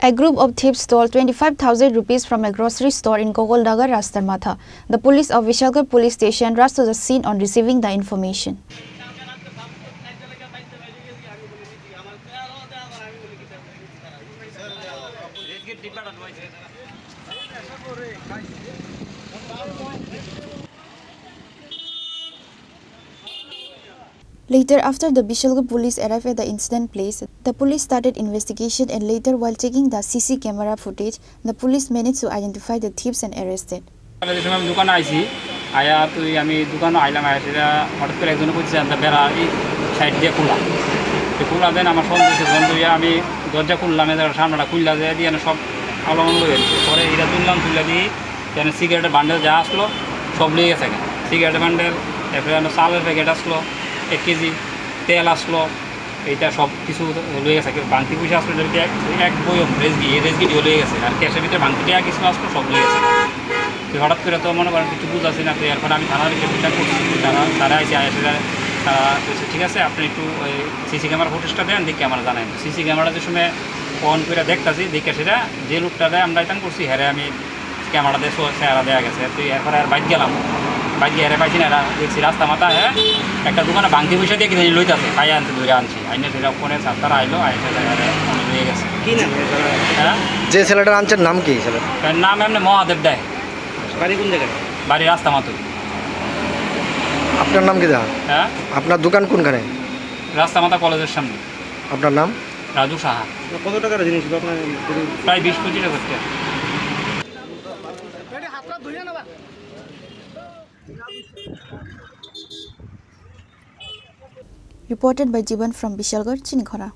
A group of thieves stole 25,000 rupees from a grocery store in Gokulnagar Rastarmatha. The police of Vishalgarh police station rushed to the scene on receiving the information. Later, after the Vishalgarh police arrived at the incident place, the police started investigation, and later, while checking the CC camera footage, the police managed to identify the thieves and arrested. एक KG तेल आसलो এটা সব কিছু লয়ে গেছে বাংতি পয়সা আসলো এক বয়ম রেজগি দিয়ে লয়ে গেছে আর ক্যাশের ভিতরে বাংতি টাকা কিছু আসলো সব লয়ে গেছে তো হঠাৎ করে তো মনে করেন কিছু বুঝাচ্ছি না তো এরপর আমি থানার ভিতরে বিচার করছি তারা এসে তারা ঠিক আছে আপনি একটু ওই সিসি ক্যামেরা ফুটেজটা দেন দেখে আমার জানেন সিসি ক্যামেরা যে সময় অন করে দেখতেছি দেখে সেটা যে লোকটারে আমরা ইতান করছি হ্যাঁ আমি ক্যামেরা দিয়ে চেহারা দেওয়া গেছে তো এরপরে আর বাইক গেলাম বাইক গিয়ে পাইছি না এরা দেখছি রাস্তা মাথা হ্যাঁ একটা দোকানে বাংতি পয়সা দিয়ে কিনে লইতেছে খাই আনতে ধরে আনছি আইনে সেটা ফোনে সাতটার আইলো আইসে লয়ে গেছে কি নাম হ্যাঁ যে ছেলেটার আনছেন নাম কি ছেলেটার নাম এমনি মহাদেব দেয় বাড়ি কোন জায়গায় বাড়ি রাস্তা মাথা আপনার নাম কি দা হ্যাঁ আপনার দোকান কোনখানে রাস্তা মাথা কলেজের সামনে আপনার নাম রাজু সাহা কত টাকার জিনিস আপনার প্রায় 20-25 টাকা করতে Reported by Jiban from Vishalgarh, Chini, Khorang.